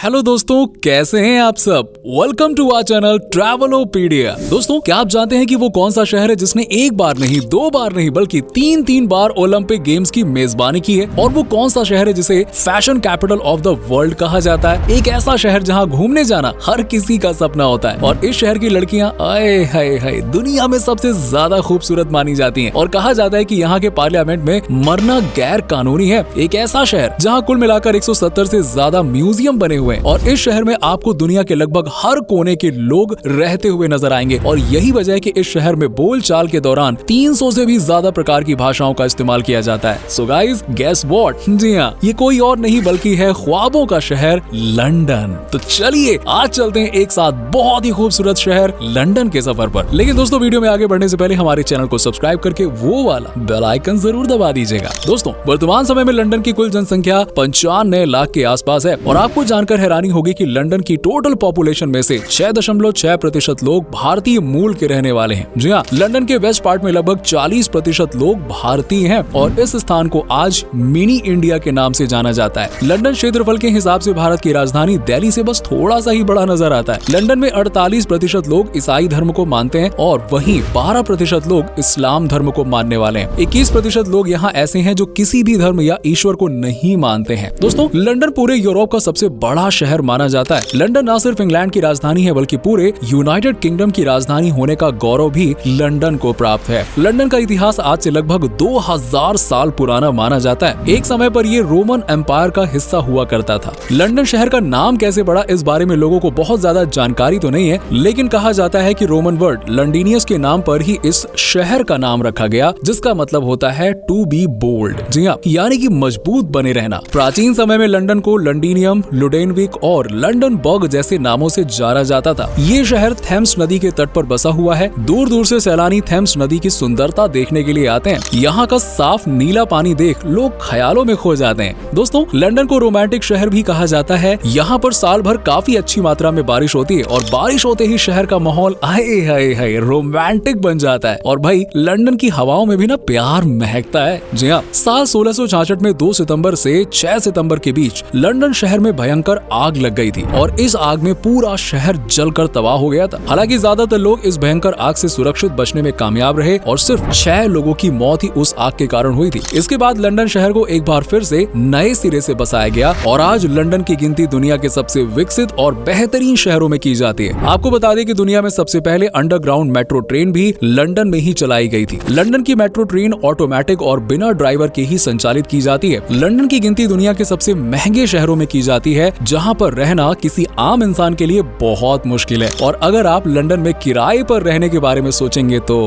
Hello दोस्तों, कैसे हैं आप सब। Welcome to our channel Travelopedia. दोस्तों, क्या आप जानते हैं कि वो कौन सा शहर है जिसने एक बार नहीं, दो बार नहीं बल्कि तीन बार ओलंपिक गेम्स की मेजबानी की है। और वो कौन सा शहर है जिसे fashion capital of the world कहा जाता है। एक ऐसा शहर जहां घूमने जाना हर किसी का सपना होता है। और इस शहर की लड़कियां आए हाय दुनिया में सबसे ज्यादा खूबसूरत मानी जाती हैं। और कहा जाता है कि यहाँ के पार्लियामेंट में मरना गैर कानूनी है। एक ऐसा शहर जहाँ कुल मिलाकर 170 से ज्यादा म्यूजियम बने हुए हैं। और इस शहर में आपको दुनिया के लगभग हर कोने के लोग रहते हुए नजर आएंगे। और यही वजह है कि इस शहर में बोलचाल के दौरान 300 से भी ज्यादा प्रकार की भाषाओं का इस्तेमाल किया जाता है। So guys, guess what? जी हाँ, ये कोई और नहीं बल्कि है ख्वाबों का शहर लंदन। तो चलिए आज चलते हैं एक साथ बहुत ही खूबसूरत शहर लंदन के सफर पर। लेकिन दोस्तों, वीडियो में आगे बढ़ने से पहले हमारे चैनल को सब्सक्राइब करके वो वाला बेल आइकन जरूर दबा दीजिएगा। दोस्तों, वर्तमान समय में लंदन की कुल जनसंख्या 95 लाख के आसपास है। और आपको जानकर हैरानी होगी कि लंदन की टोटल पॉपुलेशन में से 6.6% लोग भारतीय मूल के रहने वाले हैं। जी हाँ, लंदन के वेस्ट पार्ट में लगभग 40% लोग भारतीय हैं। और इस स्थान को आज मिनी इंडिया के नाम से जाना जाता है। लंदन क्षेत्रफल के हिसाब से भारत की राजधानी दिल्ली से बस थोड़ा सा ही बड़ा नजर आता है। लंदन में 48% लोग ईसाई धर्म को मानते हैं और वहीं 12% लोग इस्लाम धर्म को मानने वाले हैं। 21% लोग यहाँ ऐसे हैं जो किसी भी धर्म या ईश्वर को नहीं मानते हैं। दोस्तों, लंदन पूरे यूरोप का सबसे बड़ा शहर माना जाता है। लंदन न सिर्फ इंग्लैंड की राजधानी है बल्कि पूरे यूनाइटेड किंगडम की राजधानी होने का गौरव भी लंदन को प्राप्त है। लंदन का इतिहास आज से लगभग 2000 साल पुराना माना जाता है। एक समय पर ये रोमन एम्पायर का हिस्सा हुआ करता था। लंदन शहर का नाम कैसे पड़ा, इस बारे में लोगों को बहुत ज्यादा जानकारी तो नहीं है, लेकिन कहा जाता है कि रोमन वर्ड लंडीनियस के नाम पर ही इस शहर का नाम रखा गया, जिसका मतलब होता है टू बी बोल्ड। जी हाँ, यानी कि मजबूत बने रहना। प्राचीन समय में लंदन को लंडीनियम, लुडेनविक और लंदन बर्ग जैसे नामों से जाना जाता था। ये शहर थेम्स नदी के तट पर बसा हुआ है। दूर दूर से सैलानी थेम्स नदी की सुंदरता देखने के लिए आते हैं। यहाँ का साफ नीला पानी देख लोग ख्यालों में खो जाते हैं। दोस्तों, लंदन को रोमांटिक शहर भी कहा जाता है। यहाँ पर साल भर काफी अच्छी मात्रा में बारिश होती है और बारिश होते ही शहर का माहौल हाय रोमांटिक बन जाता है। और भाई, लंदन की हवाओं में भी ना प्यार महकता है। जी हाँ, साल 1666 में 2 सितंबर से 6 सितंबर के बीच लंदन शहर में भयंकर आग लग गई थी और इस आग में पूरा शहर जलकर तबाह हो गया था। हालांकि ज्यादातर लोग इस भयंकर आग से सुरक्षित बचने में कामयाब रहे और सिर्फ 6 लोगों की मौत ही उस आग के कारण हुई थी। इसके बाद लंदन शहर को एक बार फिर से नए सिरे से बसाया गया और आज लंदन की गिनती दुनिया के सबसे विकसित और बेहतरीन शहरों में की जाती है। आपको बता दें कि दुनिया में सबसे पहले अंडरग्राउंड मेट्रो ट्रेन भी लंदन में ही चलाई गई थी। लंदन की मेट्रो ट्रेन ऑटोमेटिक और बिना ड्राइवर के ही संचालित की जाती है। लंदन की गिनती दुनिया के सबसे महंगे शहरों में की जाती है, जहां पर रहना किसी आम इंसान के लिए बहुत मुश्किल है। और अगर आप लंदन में किराए पर रहने के बारे में सोचेंगे तो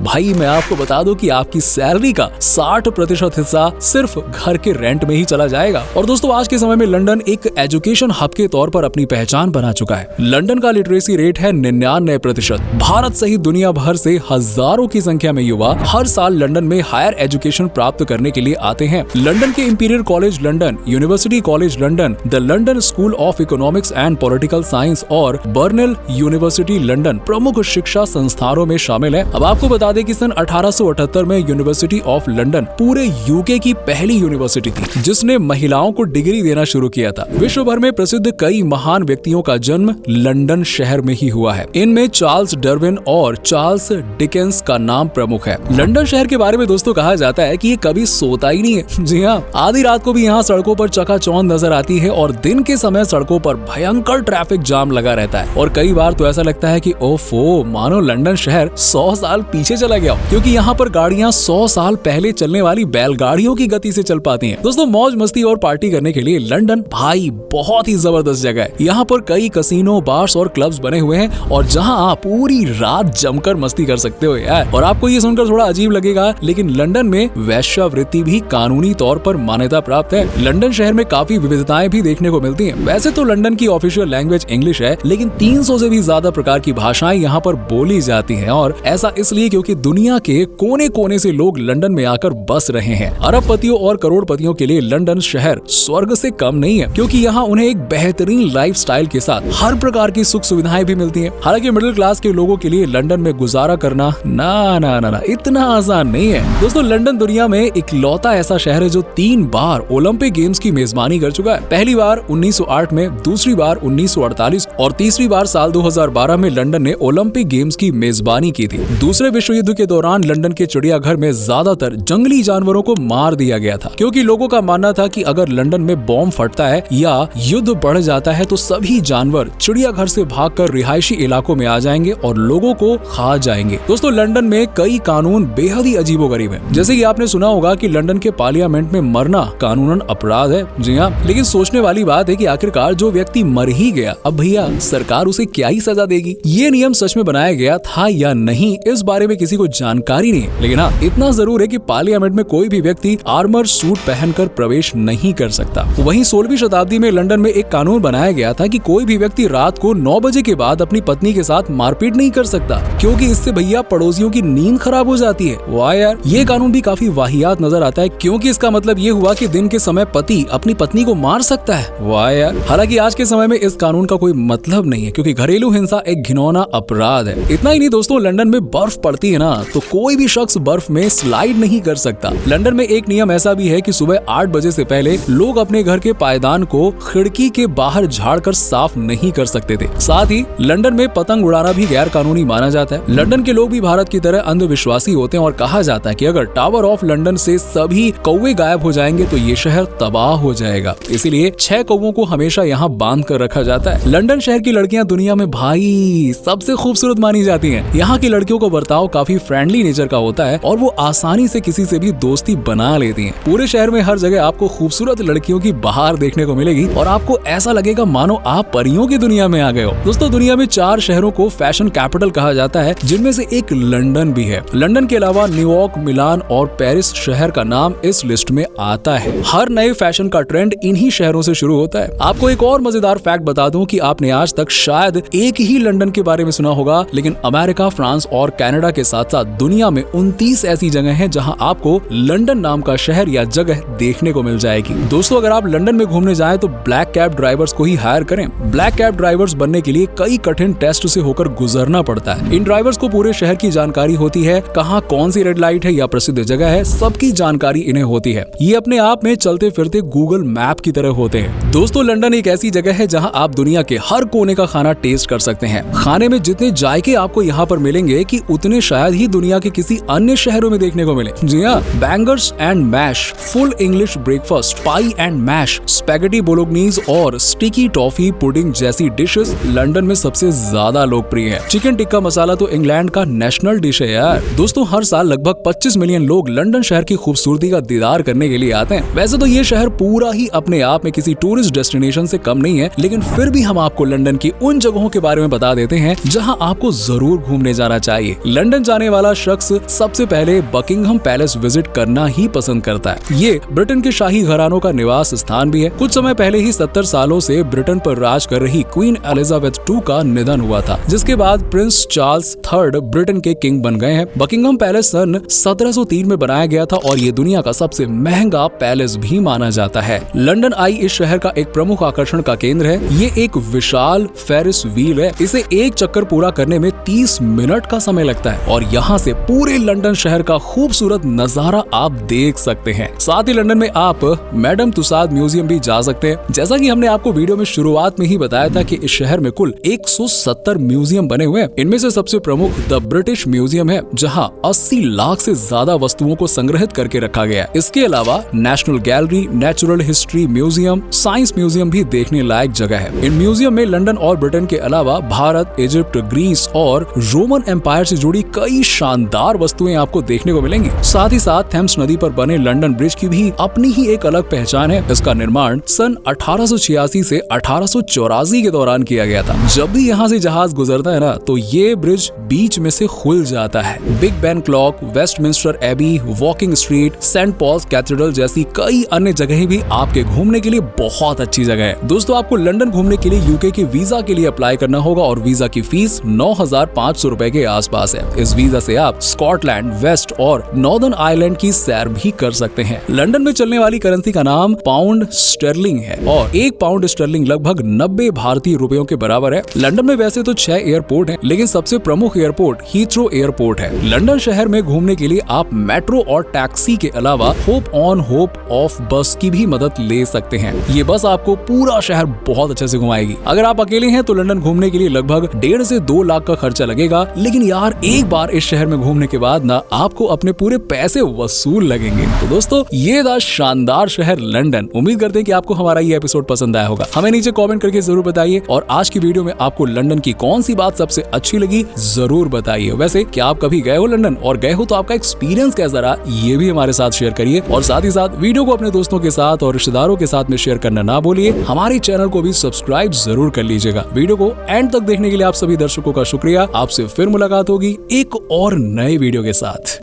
भाई, मैं आपको बता दूं कि आपकी सैलरी का 60% हिस्सा सिर्फ घर के रेंट में ही चला जाएगा। और दोस्तों, आज के समय में लंदन एक एजुकेशन हब के तौर पर अपनी पहचान बना चुका है। लंदन का लिटरेसी रेट है 99%। भारत सहित दुनिया भर से हजारों की संख्या में युवा हर साल लंदन में हायर एजुकेशन प्राप्त करने के लिए आते हैं। लंदन के imperial college London, university college London, the London school of economics and political science और बर्नेल यूनिवर्सिटी लंदन प्रमुख शिक्षा संस्थानों में शामिल है। अब आपको बता दें कि सन 1878 में यूनिवर्सिटी ऑफ लंदन पूरे यूके की पहली यूनिवर्सिटी थी जिसने महिलाओं को डिग्री देना शुरू किया था। विश्व भर में प्रसिद्ध कई महान व्यक्तियों का जन्म लंदन शहर में ही हुआ है। इनमें चार्ल्स डार्विन और चार्ल्स डिकेंस का नाम प्रमुख है। लंदन शहर के बारे में दोस्तों कहा जाता है कि ये कभी सोता ही नहीं है। जी हाँ, आधी रात को भी यहाँ सड़कों पर चकाचौंध नजर आती है और दिन के समय सड़कों पर भयंकर ट्रैफिक जाम लगा रहता है। और कई बार तो ऐसा लगता है कि ओफो, मानो लंदन शहर 100 साल पीछे चला गया, क्योंकि यहाँ पर गाड़ियाँ 100 साल पहले चलने वाली बैलगाड़ियों की गति से चल पाती हैं। दोस्तों, मौज मस्ती और पार्टी करने के लिए लंदन भाई बहुत ही जबरदस्त जगह है। यहाँ पर कई कसिनो, बार्स और क्लब्स बने हुए हैं और जहाँ आप पूरी रात जमकर मस्ती कर सकते हो यार। और आपको ये सुनकर थोड़ा अजीब लगेगा, लेकिन लंदन में वेश्यावृत्ति भी कानूनी तौर पर मान्यता प्राप्त है। लंदन शहर में काफी विविधताएं भी देखने को मिलती हैं। वैसे तो लंदन की ऑफिशियल लैंग्वेज इंग्लिश है, लेकिन 300 से भी ज्यादा प्रकार की भाषाएं यहाँ पर बोली जाती हैं। और ऐसा इसलिए क्योंकि दुनिया के कोने कोने से लोग लंदन में आकर बस रहे हैं। अरबपतियों और करोड़पतियों के लिए लंदन शहर स्वर्ग से कम नहीं है, क्योंकि यहाँ उन्हें एक बेहतरीन लाइफस्टाइल के साथ हर प्रकार की सुख सुविधाएं भी मिलती हैं। हालांकि मिडिल क्लास के लोगों के लिए लंदन में गुजारा करना ना इतना आसान नहीं है। दोस्तों, लंदन दुनिया में इकलौता ऐसा शहर है जो 3 बार ओलंपिक गेम्स की मेजबानी कर चुका है। पहली बार 1908 में, दूसरी बार 1948 और तीसरी बार साल 2012 में लंदन ने ओलंपिक गेम्स की मेजबानी की थी। दूसरे विश्व युद्ध के दौरान लंदन के चिड़ियाघर में ज्यादातर जंगली जानवरों को मार दिया गया था, क्योंकि लोगों का मानना था कि अगर लंदन में बॉम्ब फटता है या युद्ध बढ़ जाता है तो सभी जानवर चिड़ियाघर से भागकर रिहायशी इलाकों में आ जाएंगे और लोगों को खा जाएंगे। दोस्तों, लंदन में कई कानून बेहद ही अजीबोगरीब हैं। जैसे कि आपने सुना होगा कि लंदन के पार्लियामेंट में मरना कानूनन अपराध है। जी हाँ, लेकिन सोचने वाली बात है कि आखिरकार जो व्यक्ति मर ही गया, अब भैया सरकार उसे क्या ही सजा देगी? ये नियम सच में बनाया गया था या नहीं, इस बारे में किसी को जानकारी नहीं है। लेकिन हाँ, इतना जरूर है कि पार्लियामेंट में कोई भी व्यक्ति आर्मर सूट पहनकर प्रवेश नहीं कर सकता। वहीं 16वीं शताब्दी में लंदन में एक कानून बनाया गया था कि कोई भी व्यक्ति रात को 9 बजे के बाद अपनी पत्नी के साथ मारपीट नहीं कर सकता, क्योंकि इससे भैया पड़ोसियों की नींद खराब हो जाती है। वाह यार, ये कानून भी काफी वाहियात नजर आता है, क्योंकि इसका मतलब ये हुआ कि दिन के समय पति अपनी पत्नी को मार सकता है। वाह यार। हालांकि आज के समय में इस कानून का कोई मतलब नहीं है, क्योंकि घरेलू हिंसा एक घिनौना अपराध है। इतना ही नहीं दोस्तों, लंदन में बर्फ पड़ती है ना, तो कोई भी शख्स बर्फ में स्लाइड नहीं कर सकता। लंदन में एक नियम ऐसा भी है कि सुबह 8 बजे से पहले लोग अपने घर के पायदान को खिड़की के बाहर झाड़कर साफ नहीं कर सकते थे। साथ ही लंदन में पतंग उड़ाना भी गैर कानूनी माना जाता है। लंदन के लोग भी भारत की तरह अंधविश्वासी होते हैं और कहा जाता है कि अगर टावर ऑफ लंदन से सभी कौवे गायब हो जाएंगे तो ये शहर तबाह हो जाएगा। इसीलिए 6 कौवों को हमेशा यहाँ बांध कर रखा जाता है। लंदन शहर की लड़कियां दुनिया में भाई सबसे खूबसूरत मानी जाती हैं। यहाँ की लड़कियों को बर्ताव काफी फ्रेंडली नेचर का होता है और वो आसानी से किसी से भी दोस्ती बना लेती हैं। पूरे शहर में हर जगह आपको खूबसूरत लड़कियों की बहार देखने को मिलेगी और आपको ऐसा लगेगा मानो आप परियों की दुनिया में आ गए हो। दोस्तों, दुनिया में 4 शहरों को फैशन कैपिटल कहा जाता है, जिनमें से एक लंदन भी है। लंदन के अलावा न्यूयॉर्क, मिलान और पेरिस शहर का नाम इस लिस्ट में आता है। हर नए फैशन का ट्रेंड इन्हीं शहरों से शुरू होता है। आपको एक और मजेदार फैक्ट बता दूं कि आपने आज तक शायद एक ही लंदन के बारे में सुना होगा, लेकिन अमेरिका, फ्रांस और कनाडा के साथ साथ दुनिया में 29 ऐसी जगह हैं जहां आपको लंदन नाम का शहर या जगह देखने को मिल जाएगी। दोस्तों, अगर आप लंदन में घूमने जाएं तो ब्लैक कैब ड्राइवर्स को ही हायर करें। ब्लैक कैब ड्राइवर्स बनने के लिए कई कठिन टेस्ट से होकर गुजरना पड़ता है। इन ड्राइवर्स को पूरे शहर की जानकारी होती है, कहाँ कौन सी रेड लाइट है या प्रसिद्ध जगह है, सबकी जानकारी इन्हें होती है। ये अपने आप में चलते फिरते गूगल मैप की तरह होते हैं। दोस्तों, लंदन एक ऐसी जगह है जहाँ आप दुनिया के हर कोने का खाना टेस्ट कर सकते हैं। खाने में जितने जायके आपको यहाँ पर मिलेंगे कि उतने शायद ही दुनिया के किसी अन्य शहरों में देखने को मिले। जी हाँ, bangers and mash, full English breakfast, pie and mash, spaghetti bolognese और स्टिकी टॉफी पुडिंग जैसी डिशेस लंदन में सबसे ज्यादा लोकप्रिय है। चिकन टिक्का मसाला तो इंग्लैंड का नेशनल डिश है यार। दोस्तों, हर साल लगभग 25 मिलियन लोग लंदन शहर की खूबसूरती का दीदार करने के लिए आते हैं। वैसे तो ये शहर पूरा ही अपने आप में किसी टूरिस्ट डेस्टिनेशन से कम नहीं है, लेकिन फिर भी हम आपको लंदन की उन जगहों के बारे में बता देते हैं जहां आपको जरूर घूमने जाना चाहिए। लंदन जाने वाला शख्स सबसे पहले बकिंगहम पैलेस विजिट करना ही पसंद करता है। ये ब्रिटेन के शाही घरानों का निवास स्थान भी है। कुछ समय पहले ही 70 सालों से ब्रिटेन पर राज कर रही क्वीन एलिजाबेथ II का निधन हुआ था, जिसके बाद प्रिंस चार्ल्स III ब्रिटेन के किंग बन गए हैं। बकिंगहम पैलेस सन 1703 में बनाया गया था और ये दुनिया का सबसे महंगा पैलेस भी माना जाता है। लंदन आई इस शहर का एक प्रमुख आकर्षण का केंद्र है। ये एक विशाल फेरिस व्हील है। इसे एक चक्कर पूरा करने में 30 मिनट का समय लगता है और यहाँ से पूरे लंदन शहर का खूबसूरत नजारा आप देख सकते हैं। साथ ही लंदन में आप मैडम तुसाद म्यूजियम भी जा सकते हैं। जैसा कि हमने आपको वीडियो में शुरुआत में ही बताया था कि इस शहर में कुल 170 म्यूजियम बने हुए हैं। इनमें से सबसे प्रमुख द ब्रिटिश म्यूजियम है, जहां 80 लाख से ज्यादा वस्तुओं को संग्रहित करके रखा गया है। इसके अलावा national gallery, natural history museum, science museum भी देखने लायक जगह है। इन म्यूजियम में लंदन और ब्रिटेन के अलावा भारत, इजिप्ट, ग्रीस और रोमन एम्पायर से जुड़ी कई शानदार वस्तुएं आपको देखने को मिलेंगी। साथ ही साथ थेम्स नदी पर बने लंदन ब्रिज की भी अपनी ही एक अलग पहचान है। इसका निर्माण सन 1886 से 1884 के दौरान किया गया था। जब भी यहाँ से जहाज गुजरता है ना, तो ये ब्रिज बीच में से खुल जाता है। Big Ben clock, Westminster Abbey, Walking Street, Saint Paul's Cathedral जैसी कई अन्य जगहें भी आपके घूमने के लिए बहुत अच्छी जगह है। दोस्तों, आपको लंदन घूमने के लिए यूके के वीजा के लिए अप्लाई करना होगा और वीजा की फीस 9,500 रुपए के आसपास है। इस वीजा से आप स्कॉटलैंड, वेस्ट और नॉर्दर्न आयरलैंड की सैर भी कर सकते हैं। लंदन में चलने वाली करेंसी का नाम पाउंड स्टर्लिंग है और 1 पाउंड स्टर्लिंग लगभग 90 भारतीय रुपयों के बराबर है। लंदन में वैसे तो 6 एयरपोर्ट हैं, लेकिन सबसे प्रमुख एयरपोर्ट हीथ्रो एयरपोर्ट है। लंदन शहर में घूमने के लिए आप मेट्रो और टैक्सी के अलावा होप ऑन होप ऑफ बस की भी मदद ले सकते हैं। ये बस आपको आपको पूरा शहर बहुत अच्छे से घुमाएगी। अगर आप अकेले हैं तो लंदन घूमने के लिए लगभग 1.5 से 2 लाख का खर्चा लगेगा, लेकिन यार एक बार इस शहर में घूमने के बाद ना आपको अपने पूरे पैसे वसूल लगेंगे। तो दोस्तों ये था शानदार शहर लंदन। उम्मीद करते हैं कि आपको हमारा ये एपिसोड पसंद आया होगा। हमें नीचे कमेंट करके जरूर बताइए, और आज की वीडियो में आपको लंदन की कौन सी बात सबसे अच्छी लगी जरूर बताइए। वैसे क्या आप कभी गए हो लंदन, और गए हो तो आपका एक्सपीरियंस कैसा रहा ये भी हमारे साथ शेयर करिए, और साथ ही साथ वीडियो को अपने दोस्तों के साथ और रिश्तेदारों के साथ में शेयर करना ना भूलिए। हमारे चैनल को भी सब्सक्राइब जरूर कर लीजिएगा। वीडियो को एंड तक देखने के लिए आप सभी दर्शकों का शुक्रिया। आपसे फिर मुलाकात होगी एक और नए वीडियो के साथ।